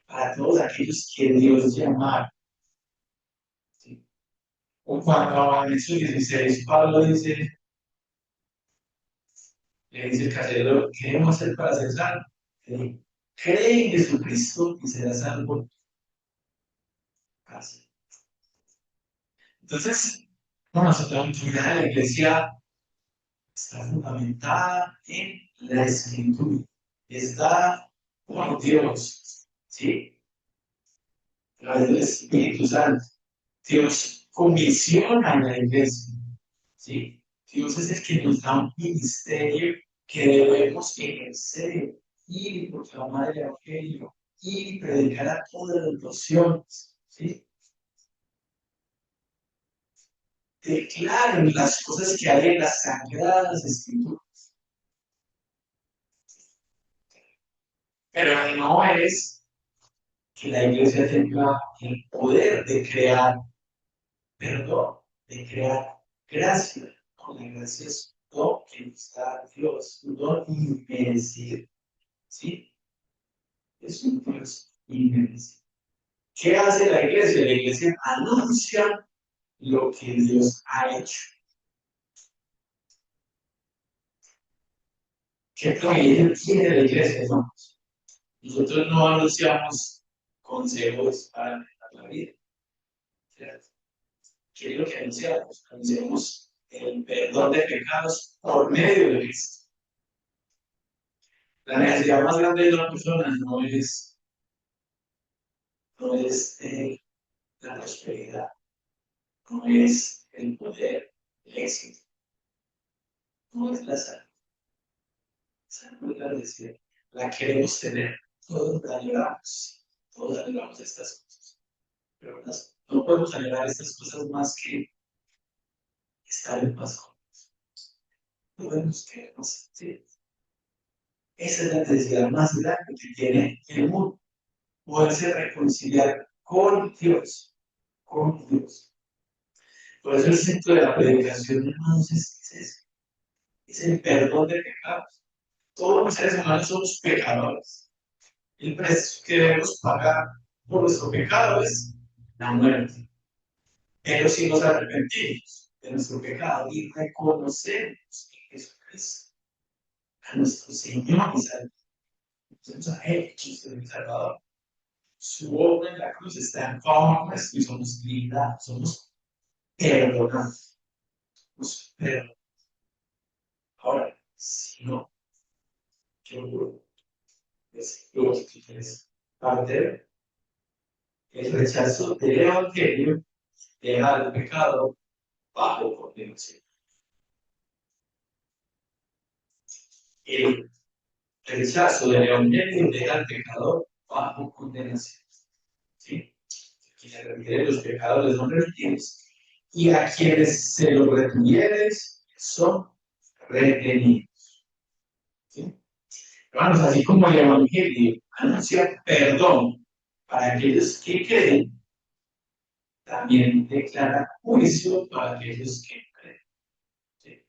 Para todos aquellos que Dios llamara. ¿Sí? O cuando en Hechos 16 Pablo dice, le dice el carcelero, ¿qué debemos hacer para ser salvos? Cree en Jesucristo y será salvo. Así. Entonces, bueno, la doctrina de la iglesia está fundamentada en la escritura. Está por Dios, ¿sí? A través del Espíritu Santo. Dios comisiona a la iglesia, ¿sí? Dios es el que nos da un ministerio que debemos ejercer y proclamar el Evangelio y predicar a todas las naciones, ¿sí? Declaren las cosas que hay en las sagradas escrituras. Pero no es que la iglesia tenga el poder de crear perdón, de crear gracia. Con la gracia es don que nos da Dios, un don inmerecido. ¿Sí? Es un Dios inmerecido. ¿Qué hace la iglesia? La iglesia anuncia lo que Dios ha hecho. ¿Qué provecho tiene la iglesia? No. Nosotros no anunciamos consejos para mejorar la vida. ¿Cierto? ¿Qué es lo que anunciamos? Anunciamos el perdón de pecados por medio de Cristo. La necesidad más grande de una persona no es la prosperidad, no es el poder, el éxito, no es la salud, La queremos tener, todos la anhelamos, todos anhelamos estas cosas, pero no podemos anhelar estas cosas más que estar en paz con Dios. No podemos querernos, ¿sí? Esa es la necesidad más grande que tiene el mundo, poderse reconciliar con Dios, con Dios. Por eso el centro de la predicación, hermanos, es el perdón de pecados. Todos los seres humanos somos pecadores. El precio que debemos pagar por nuestro pecado es la muerte. Pero si nos arrepentimos de nuestro pecado y reconocemos en Jesucristo a nuestro Señor y Salvador, entonces a Él, Cristo el Salvador, su obra en la cruz está en favor nuestro y somos liberados, somos perdonados. Pero ahora, si no, yo juro, es lo que quieres parte el rechazo del Evangelio deja al pecado bajo condenación. El rechazo del Evangelio deja al pecador bajo condenación. ¿Sí? Aquí se refiere a los pecadores no remitidos y a quienes se los retuvieron son retenidos. ¿Sí? Hermanos, así como el Evangelio anuncia perdón para aquellos que creen, también declara juicio para aquellos que creen. ¿Sí?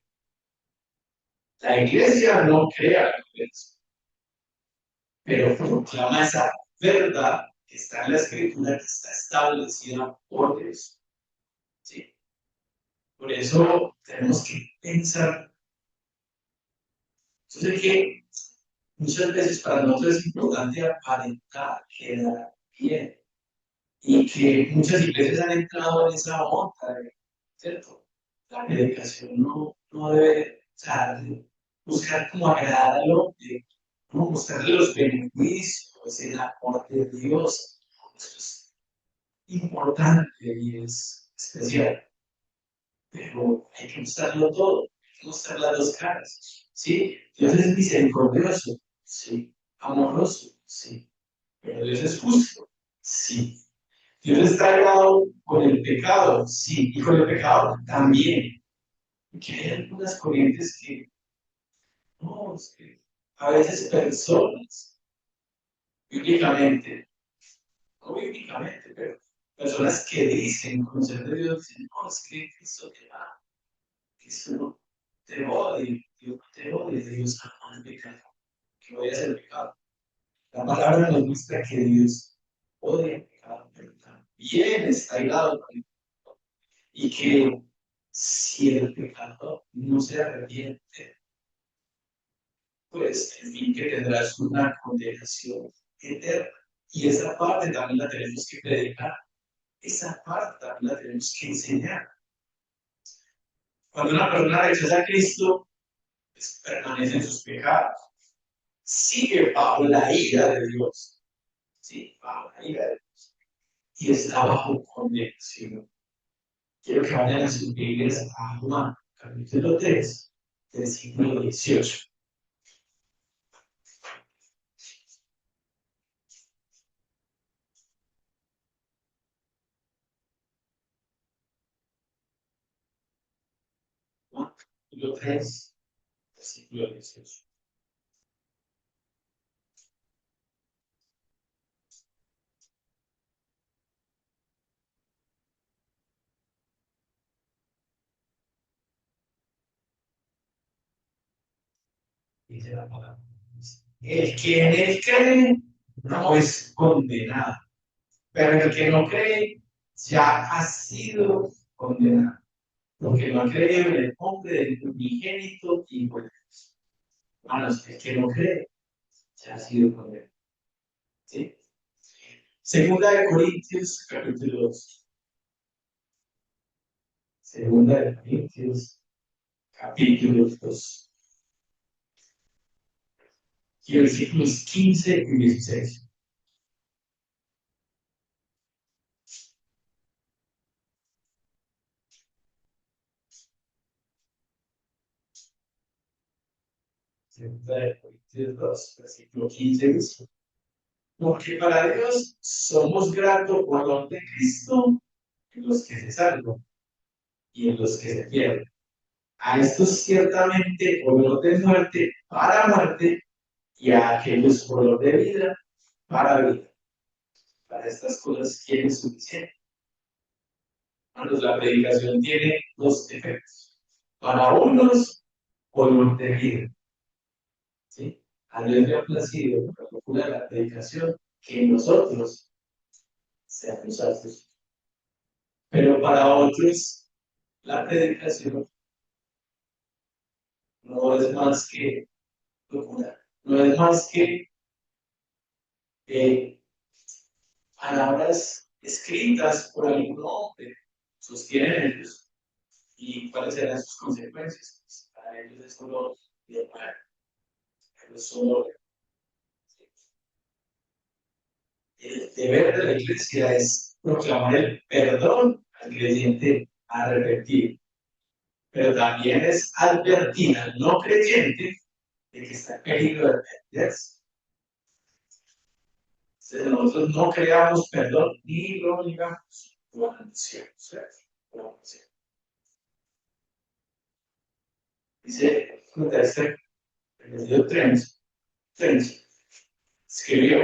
La iglesia no crea la juicio, pero proclama esa verdad que está en la escritura, que está establecida por Dios. ¿Sí? Por eso tenemos que pensar. Yo sé que muchas veces para nosotros es importante aparentar, quedar bien, y que muchas iglesias han entrado en esa onda, ¿cierto? La predicación no debe, o sea, buscar como agradar al hombre, no mostrarle los beneficios, el amor de Dios. Eso es importante y es especial, pero hay que mostrarlo todo, hay que mostrar las dos caras. ¿Sí? Dios es misericordioso, sí, amoroso, sí, pero Dios es justo, sí. Dios está agradado con el pecado, sí, y con el pecado también. Que hay algunas corrientes que, no, es que a veces personas, bíblicamente, no bíblicamente, pero personas que dicen conocer de Dios, dicen, no, es que Cristo te ama, Cristo no te odia, Dios no te odia, Dios ama el pecado, que odias el pecado. La palabra nos muestra que Dios odia el pecado, pero también está aislado con el pecado. Y que si el pecador no se arrepiente, pues en fin que tendrás una condenación eterna. Y esa parte también la tenemos que predicar, esa parte también la tenemos que enseñar. Cuando una persona rechaza a Cristo, pues permanece en sus pecados, sigue bajo la ira de Dios, sí, bajo la ira de Dios, y está bajo condenación. Quiero que vayan a sus Biblias a Juan, capítulo 3, versículo 18. Juan, capítulo 3, versículo 18. Dice la palabra. El que en él cree no es condenado, pero el que no cree ya ha sido condenado, porque no ha creído en el nombre del unigénito Hijo de Dios. Hermanos, el que no cree ya ha sido condenado. ¿Sí? Segunda de Corintios, capítulo 2. Segunda de Corintios, capítulo 2. Y versículos 15 y 16. Segunda de Corintios. Corintios 2, versículo 15 dice: porque para Dios somos grato por don de Cristo en los que se salvan y en los que se pierden. A estos ciertamente olor de muerte para muerte, y a aquellos olor de vida para vida. Para estas cosas, ¿quién es suficiente? Bueno, la predicación tiene dos efectos. Para unos, olor de vida. ¿Sí? A Dios le ha placido, por la locura de la predicación, que nosotros seamos salvos. Pero para otros, la predicación no es más que locura, no es más que eh, palabras escritas por algún hombre, sostienen ellos, y cuáles serán sus consecuencias. Pues, para ellos es solo de mal, es solo el deber de la iglesia es proclamar el perdón al creyente arrepentido, pero también es advertir al no creyente de que está en peligro de perderse. Nosotros no creamos perdón ni lo negamos, lo anunciamos. Dice el Trench escribió: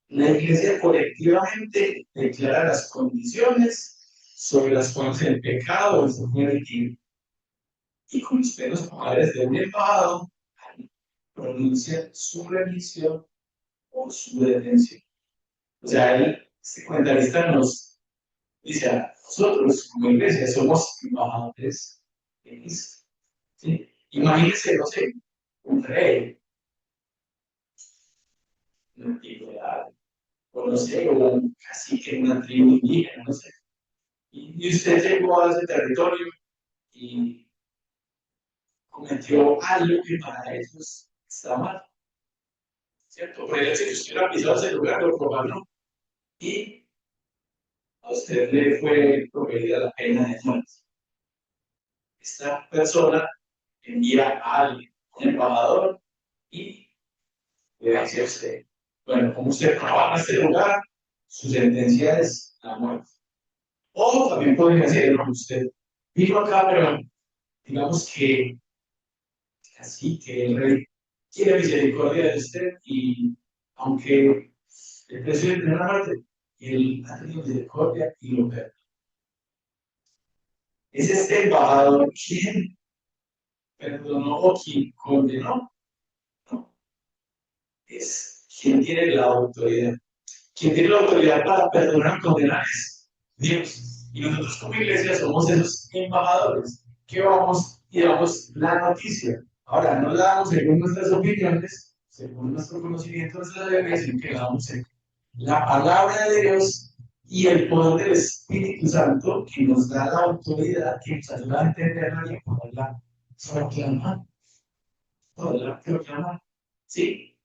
la iglesia colectivamente declara las condiciones sobre las cuales el pecado es cometido, y con los pelos padres de un embajado pronuncia su remisión o su detención. O sea, este comentarista nos dice: nosotros como iglesia somos embajadores de Cristo. ¿Sí? Imagínense, no sé, un rey, una antigüedad, o no sé, o un cacique en una tribu indígena, no sé. Y usted llegó a ese territorio y cometió algo que para ellos está mal, ¿cierto? Por el hecho de que usted hubiera pisado ese lugar, lo profanó, y a usted le fue proferida la pena de muerte. Esta persona envía a alguien, un embajador, y le dice a usted: bueno, como usted trabaja en este lugar, su sentencia es la muerte. O también podría decir: no, usted vino acá, pero digamos que así que el rey tiene misericordia de usted, y aunque el precio de tener la muerte, él ha tenido misericordia y lo perdona. Es este embajador quien perdonó o quien condenó, no, es quien tiene la autoridad. Quien tiene la autoridad para perdonar y condenar es Dios. Y nosotros como iglesia somos esos embajadores que vamos y damos la noticia. Ahora, no la damos según nuestras opiniones, según nuestro conocimiento de la Biblia, sino que la damos según la palabra de Dios y el poder del Espíritu Santo, que nos da la autoridad, que nos ayuda a entenderla y a poderla proclamar. Poderla proclamar. ¿Sí?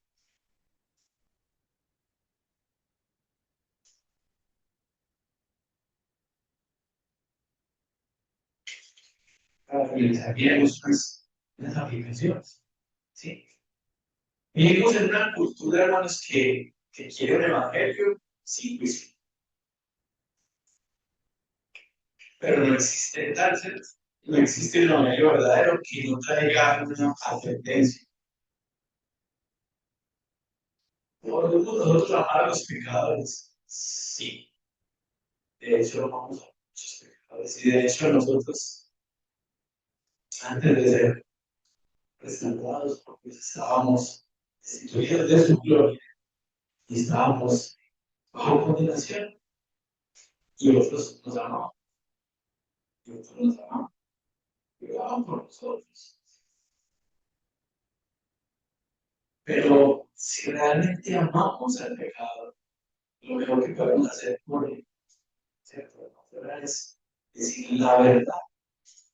Para realizar bien las aplicaciones. ¿Sí? Vivimos en una cultura, hermanos, que quiere un evangelio, sí, pues, pero no existe tal, ¿cierto? No existe un evangelio verdadero que no traiga una advertencia. ¿Podemos nosotros amar a los pecadores? Sí. De hecho, amamos a muchos pecadores. Y de hecho, nosotros, antes de ser restaurados, porque estábamos destituidos de su gloria y estábamos bajo condenación, y otros nos amaban, y otros nos amaban, y oraban por nosotros. Pero si realmente amamos al pecado, lo mejor que podemos hacer por él, ¿cierto? Es decirle la verdad,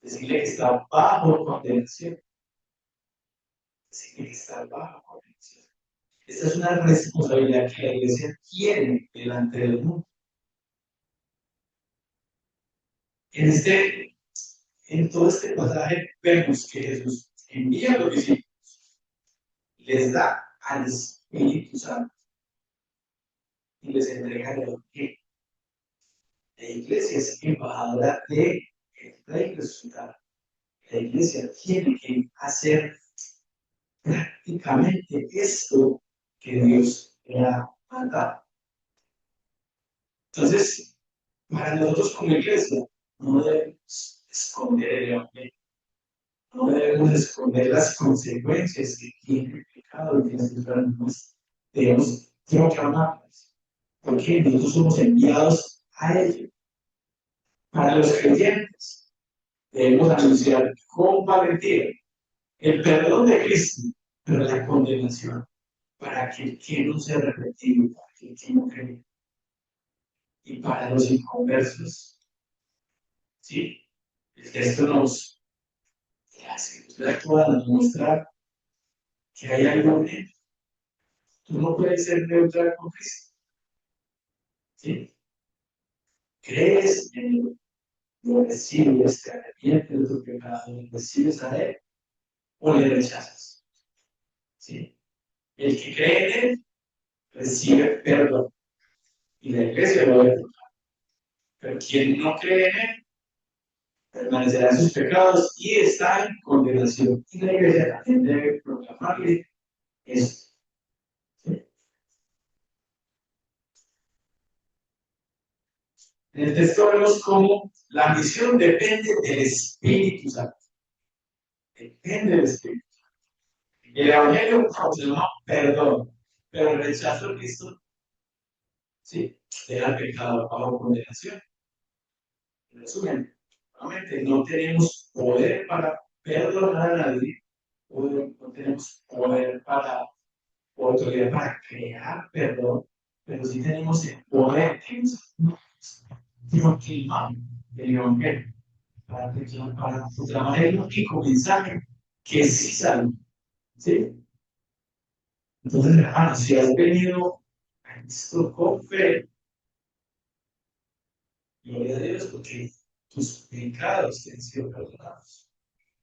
decirle que está bajo condenación, decirle que está bajo condenación. Esta es una responsabilidad que la iglesia tiene delante del mundo. En, este, en todo este pasaje vemos que Jesús envía a los discípulos, les da al Espíritu Santo y les entrega el Evangelio. La iglesia es embajadora de el Rey resucitado. La iglesia tiene que hacer prácticamente esto que Dios le ha mandado. Entonces, para nosotros como iglesia, no debemos esconder el Evangelio, no debemos esconder las consecuencias que tiene el pecado y que nosotros debemos proclamarlas, porque nosotros somos enviados a ello. Para los creyentes, debemos anunciar con valentía el perdón de Cristo, pero la condenación para aquel que no se arrepentido, para aquel que no cree, y para los inconversos. ¿Sí? El texto nos actúa nos mostrar que hay algo en él. Tú no puedes ser neutral con Cristo. ¿Sí? Crees en él, lo recibes, te arrepientes de tu pecado, lo recibes a él o le rechazas. ¿Sí? El que cree en él recibe perdón y la iglesia lo debe. Pero quien no cree en él permanecerá en sus pecados y está en condenación. Y la iglesia también debe proclamarle esto. ¿Sí? En el texto vemos cómo la misión depende del Espíritu Santo. Depende del Espíritu. El Evangelio proclama perdón, pero el rechazo a Cristo, sí, deja el pecado bajo condenación. En resumen, nuevamente, no tenemos poder para perdonar a nadie, no tenemos poder para autoridad para crear perdón, pero sí tenemos el poder de proclamar el Evangelio, para proclamar el único mensaje que sí salva. ¿Sí? Entonces, hermanos, si has venido a Cristo con fe, gloria a Dios, porque tus pecados te han sido perdonados.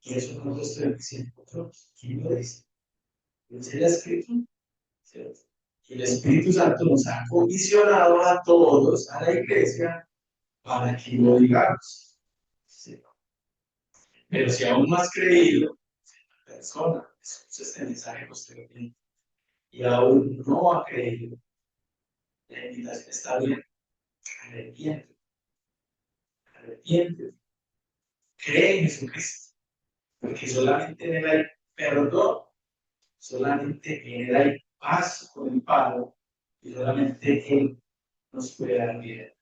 Y eso no lo estoy diciendo yo. ¿Quién lo dice? ¿Es el escrito? ¿Cierto? Y el Espíritu Santo nos ha comisionado a todos, a la iglesia, para que lo digamos. ¿Sí? Pero si aún no has creído, la persona escucha este mensaje posteriormente y aún no ha creído, la invitación está bien. Arrepiente, arrepiente. Cree en Jesucristo, porque solamente en Él hay perdón, solamente en Él hay paz con el Padre y solamente Él nos puede dar vida.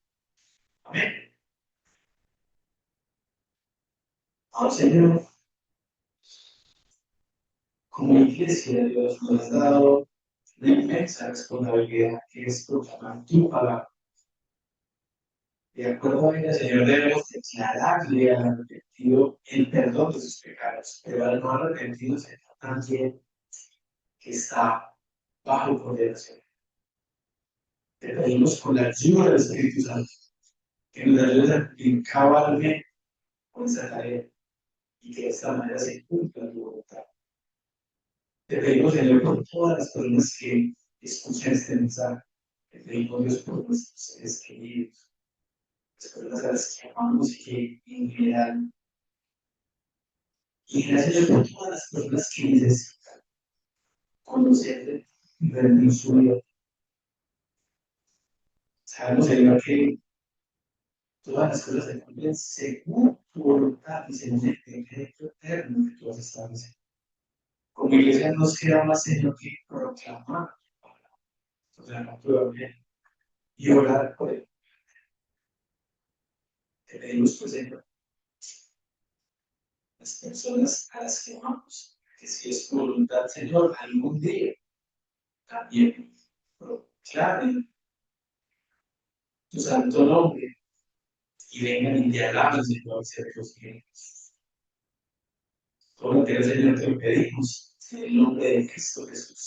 Amén. Oh Señor, como iglesia, Dios nos ha dado una inmensa responsabilidad que es proclamar tu palabra. De acuerdo a ella, Señor, debemos declararle al arrepentido el perdón de sus pecados, pero al no arrepentido, Señor, también que está bajo condenación. Te pedimos con la ayuda del Espíritu Santo que nos ayudes a cumplir cabalmente con esa tarea y que de esta manera se cumpla tu voluntad. Te pedimos, Señor, por todas las personas que escuchan este mensaje. Te pedimos, Dios, por nuestros seres queridos, las personas a las que amamos y que en general, y gracias por todas las personas que necesitan conocerte y ver en su vida. Sabemos, Señor, que todas las cosas se cumplen según tu voluntad y según el decreto eterno que tú has establecido. Como iglesia nos queda más, Señor, que proclamar tu evangelio y orar por él. Te pedimos, pues, Señor, las personas a las que amamos, que si es tu voluntad, Señor, algún día también proclamen tu santo nombre y vengan y te alaben, Señor, hacia los cielos. Todo lo que el Señor te lo pedimos, en el nombre de Cristo Jesús.